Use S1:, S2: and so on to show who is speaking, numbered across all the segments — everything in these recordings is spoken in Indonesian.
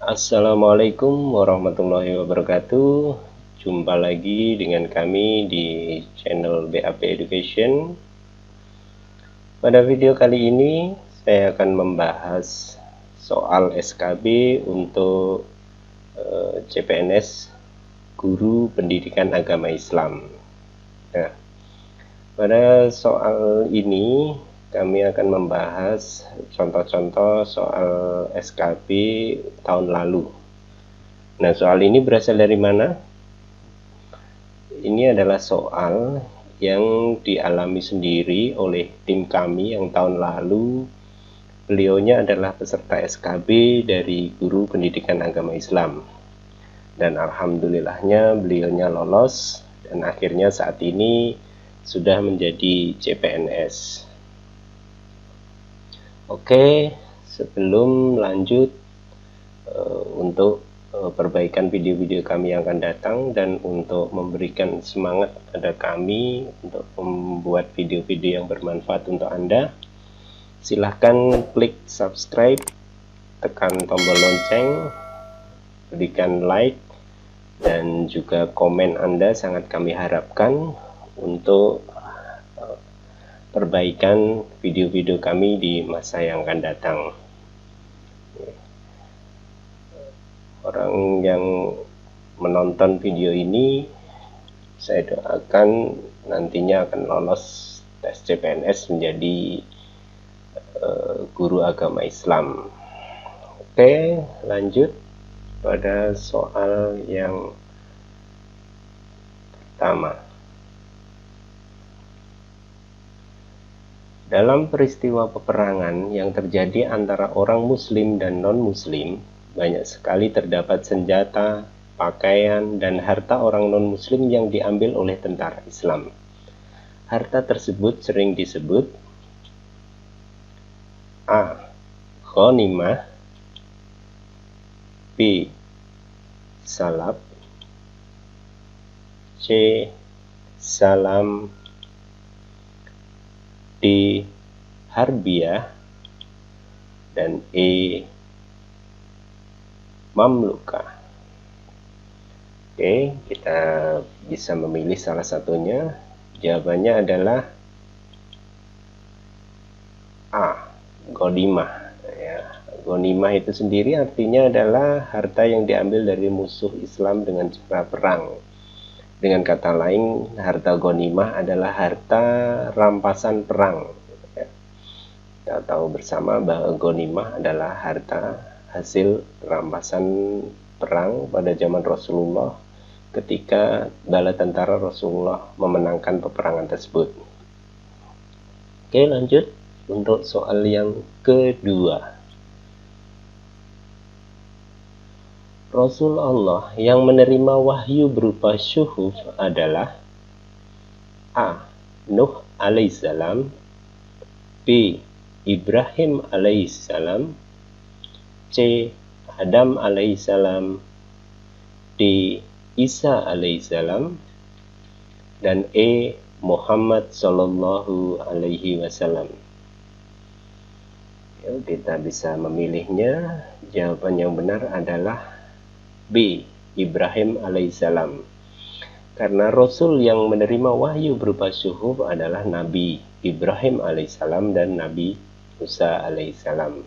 S1: Assalamualaikum warahmatullahi wabarakatuh. Jumpa lagi dengan kami di channel BAP Education. Pada video kali ini saya akan membahas soal SKB untuk CPNS Guru Pendidikan Agama Islam. Nah, pada soal ini kami akan membahas contoh-contoh soal SKB tahun lalu. Nah, soal ini berasal dari mana? Ini adalah soal yang dialami sendiri oleh tim kami yang tahun lalu. Beliaunya adalah peserta SKB dari Guru Pendidikan Agama Islam. Dan alhamdulillahnya beliaunya lolos dan akhirnya saat ini sudah menjadi CPNS. Oke, sebelum lanjut untuk perbaikan video-video kami yang akan datang dan untuk memberikan semangat pada kami untuk membuat video-video yang bermanfaat untuk Anda, silahkan klik subscribe, tekan tombol lonceng, berikan like, dan juga komen Anda sangat kami harapkan untuk perbaikan video-video kami di masa yang akan datang. Orang yang menonton video ini, saya doakan nantinya akan lolos tes CPNS menjadi guru agama Islam. Oke, lanjut pada soal yang pertama. Dalam peristiwa peperangan yang terjadi antara orang Muslim dan non-Muslim, banyak sekali terdapat senjata, pakaian, dan harta orang non-Muslim yang diambil oleh tentara Islam. Harta tersebut sering disebut A. Ghanimah, B. Salab, C. Salam, D. Harbiyah, dan E. Mamluka. Oke, kita bisa memilih salah satunya. Jawabannya adalah A. Ghanimah. Ya, ghanimah itu sendiri artinya adalah harta yang diambil dari musuh Islam dengan cara perang. Dengan kata lain, harta ghanimah adalah harta rampasan perang. Kita tahu bersama bahwa ghanimah adalah harta hasil rampasan perang pada zaman Rasulullah ketika bala tentara Rasulullah memenangkan peperangan tersebut. Oke, lanjut untuk soal yang kedua. Rasulullah yang menerima wahyu berupa syuhuf adalah A. Nuh alaihissalam, B. Ibrahim alaihissalam, C. Adam alaihissalam, D. Isa alaihissalam, dan E. Muhammad sallallahu alaihi wasallam. Kita bisa memilihnya. Jawaban yang benar adalah B. Ibrahim alaihissalam. Karena Rasul yang menerima wahyu berupa syuhuf adalah Nabi Ibrahim alaihissalam dan Nabi Musa alaihissalam.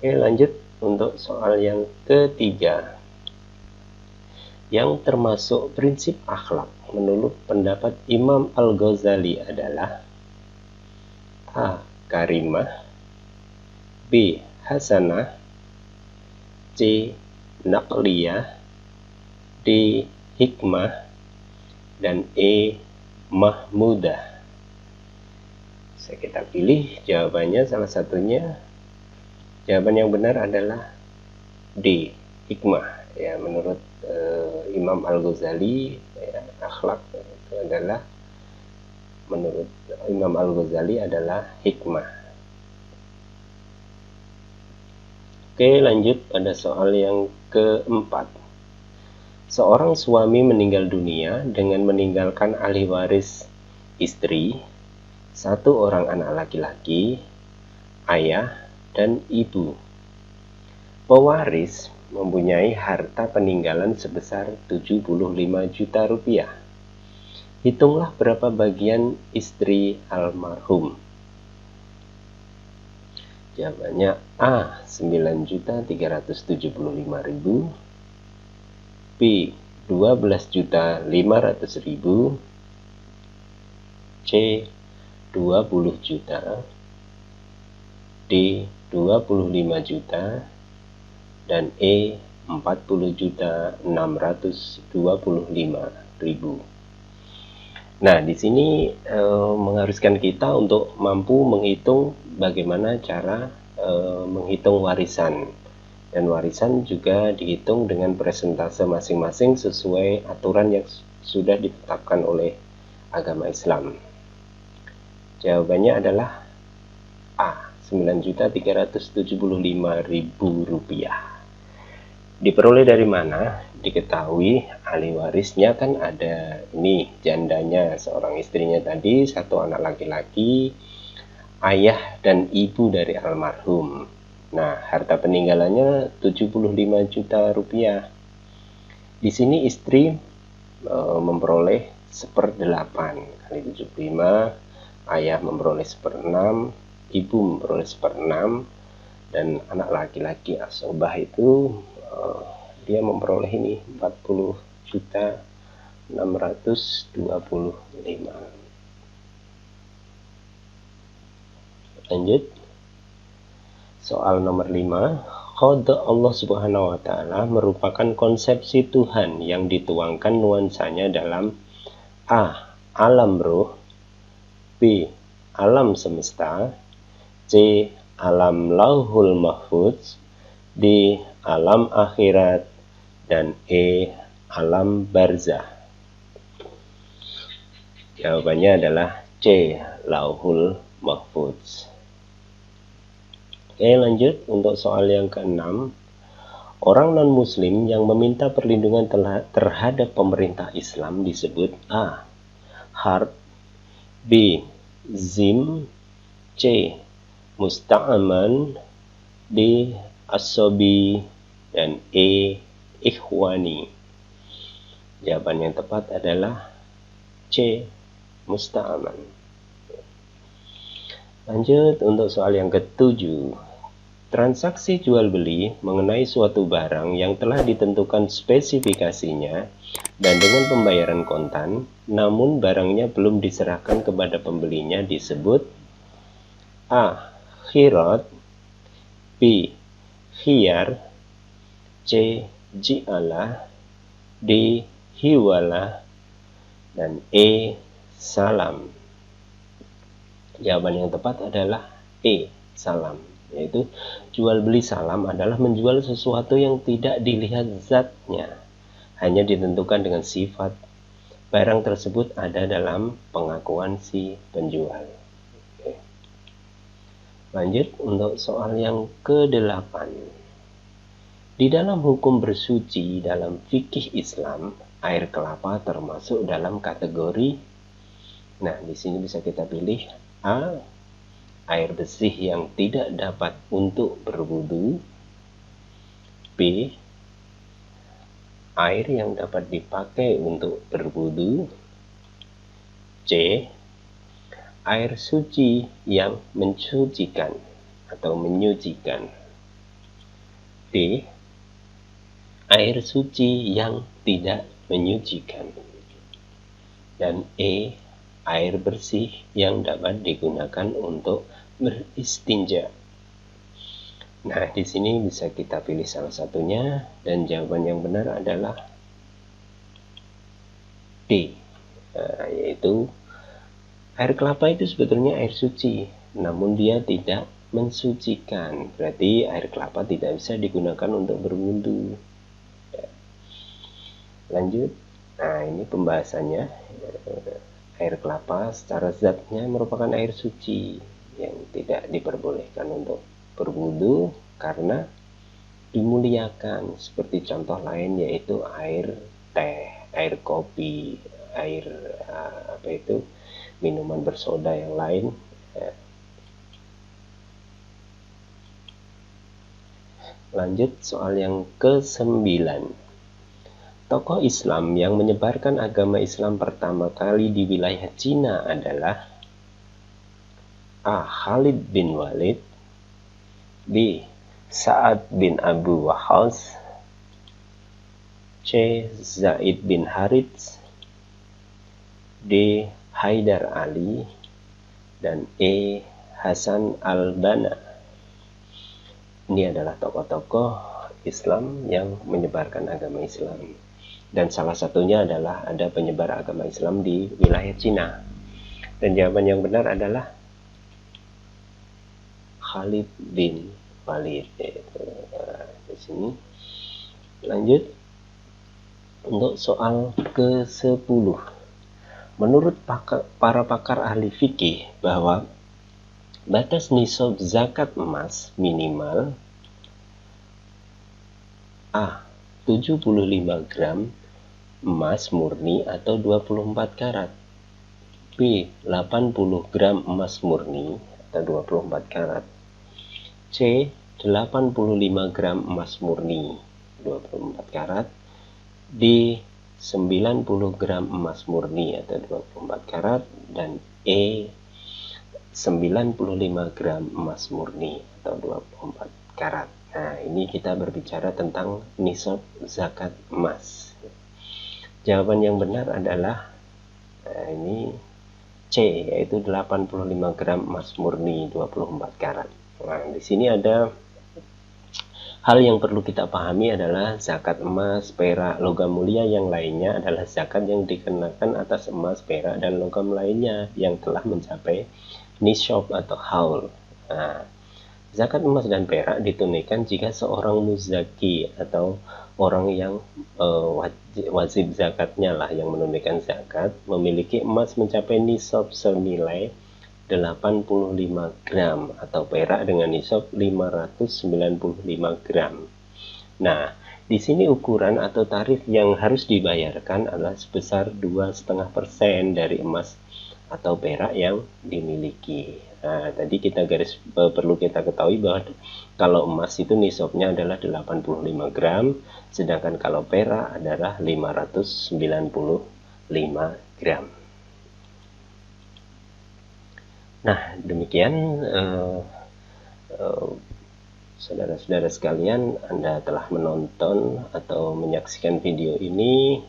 S1: Oke, lanjut untuk soal yang ketiga. Yang termasuk prinsip akhlak menurut pendapat Imam Al-Ghazali adalah A. Karimah, B. Hasanah, C. Naqliyah, D. Hikmah, dan E. Mahmudah. Kita pilih jawabannya salah satunya. Jawaban yang benar adalah D. Hikmah. Ya, menurut Imam Al-Ghazali, ya, akhlak itu adalah menurut Imam Al-Ghazali adalah hikmah. Oke, lanjut pada soal yang keempat. Seorang suami meninggal dunia dengan meninggalkan ahli waris istri, satu orang anak laki-laki, ayah, dan ibu. Pewaris mempunyai harta peninggalan sebesar 75 juta rupiah. Hitunglah berapa bagian istri almarhum. Jawabannya A. 9.375.000, B. 12.500.000, C. 20 juta, D. 25 juta, dan E. 40.625.000. Nah, di sini mengharuskan kita untuk mampu menghitung bagaimana cara menghitung warisan. Dan warisan juga dihitung dengan persentase masing-masing sesuai aturan yang sudah ditetapkan oleh agama Islam. Jawabannya adalah A. 9.375.000 rupiah. Diperoleh dari mana? Diketahui ahli warisnya kan ada ini jandanya, seorang istrinya tadi, satu anak laki-laki, ayah dan ibu dari almarhum. Nah, harta peninggalannya 75 juta rupiah. Di sini istri memperoleh 1/8 kali 75, ayah memperoleh 1/6, ibu memperoleh 1/6, dan anak laki-laki asobah itu dia memperoleh ini 40.625. Lanjut. Soal nomor 5. Qada Allah Subhanahu wa taala merupakan konsepsi Tuhan yang dituangkan nuansanya dalam A. Alam roh, B. Alam semesta, C. Alam lauhul mahfuz, D. Alam akhirat, dan E. Alam barzah. Jawabannya adalah C. Lauhul mahfuz. Oke, lanjut untuk soal yang ke-6. Orang non-muslim yang meminta perlindungan terhadap pemerintah Islam disebut A. Harb, B. Zim, C. Musta'aman, D. Asobi, dan E. Ikhwani. Jawaban yang tepat adalah C. Musta'aman. Lanjut untuk soal yang ke-7. Transaksi jual beli mengenai suatu barang yang telah ditentukan spesifikasinya dan dengan pembayaran kontan, namun barangnya belum diserahkan kepada pembelinya disebut A. Khirat, B. Khiyar, C. Ji'alah, D. Hiwalah, dan E. Salam. Jawaban yang tepat adalah E. Salam, yaitu jual beli salam adalah menjual sesuatu yang tidak dilihat zatnya, hanya ditentukan dengan sifat barang tersebut ada dalam pengakuan si penjual. Oke. Lanjut untuk soal yang ke-8. Di dalam hukum bersuci dalam fikih Islam, air kelapa termasuk dalam kategori. Nah, di sini bisa kita pilih A. Air bersih yang tidak dapat untuk berwudu, B. Air yang dapat dipakai untuk berwudu, C. Air suci yang mensucikan atau menyucikan, D. Air suci yang tidak menyucikan, dan E. Air bersih yang dapat digunakan untuk beristinja. Nah, di sini bisa kita pilih salah satunya, dan jawaban yang benar adalah D. Yaitu air kelapa itu sebetulnya air suci, namun dia tidak mensucikan. Berarti air kelapa tidak bisa digunakan untuk berwudu. Lanjut. Nah, ini pembahasannya. Air kelapa secara zatnya merupakan air suci yang tidak diperbolehkan untuk berwudu karena dimuliakan. Seperti contoh lain yaitu air teh, air kopi, air minuman bersoda yang lain. Lanjut soal yang ke-9. Tokoh Islam yang menyebarkan agama Islam pertama kali di wilayah Cina adalah A. Khalid bin Walid, B. Sa'ad bin Abu Waqqas, C. Zaid bin Harits, D. Haidar Ali, dan E. Hasan al-Banna. Ini adalah tokoh-tokoh Islam yang menyebarkan agama Islam. Dan salah satunya adalah ada penyebar agama Islam di wilayah Cina. Dan jawaban yang benar adalah Khalid bin Walid. Di sini. Lanjut untuk soal ke-10. Menurut para pakar ahli fikih bahwa batas nisab zakat emas minimal A. 75 gram emas murni atau 24 karat, B. 80 gram emas murni atau 24 karat, C. 85 gram emas murni 24 karat, D. 90 gram emas murni atau 24 karat, dan E. 95 gram emas murni atau 24 karat. Nah, ini kita berbicara tentang nisab zakat emas. Jawaban yang benar adalah ini C, yaitu 85 gram emas murni 24 karat. Nah, di sini ada hal yang perlu kita pahami adalah zakat emas, perak, logam mulia yang lainnya adalah zakat yang dikenakan atas emas, perak, dan logam lainnya yang telah mencapai nisab atau haul. Nah, zakat emas dan perak ditunaikan jika seorang muzaki atau orang yang wajib zakatnya lah yang menunaikan zakat memiliki emas mencapai nisab senilai 85 gram atau perak dengan nisab 595 gram. Nah, di sini ukuran atau tarif yang harus dibayarkan adalah sebesar 2,5% dari emas atau perak yang dimiliki. Nah, tadi perlu kita ketahui bahwa kalau emas itu nisabnya adalah 85 gram, sedangkan kalau perak adalah 595 gram. Nah, demikian saudara-saudara sekalian, Anda telah menonton atau menyaksikan video ini,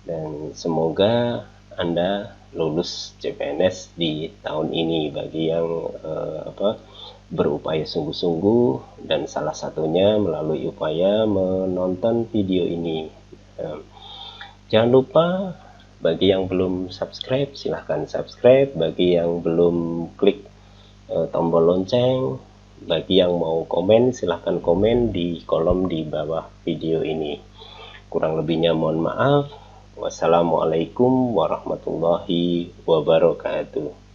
S1: dan semoga Anda lulus CPNS di tahun ini bagi yang berupaya sungguh-sungguh, dan salah satunya melalui upaya menonton video ini. Jangan lupa, bagi yang belum subscribe silahkan subscribe, bagi yang belum klik tombol lonceng, bagi yang mau komen silahkan komen di kolom di bawah video ini. Kurang lebihnya mohon maaf. Wassalamualaikum warahmatullahi wabarakatuh.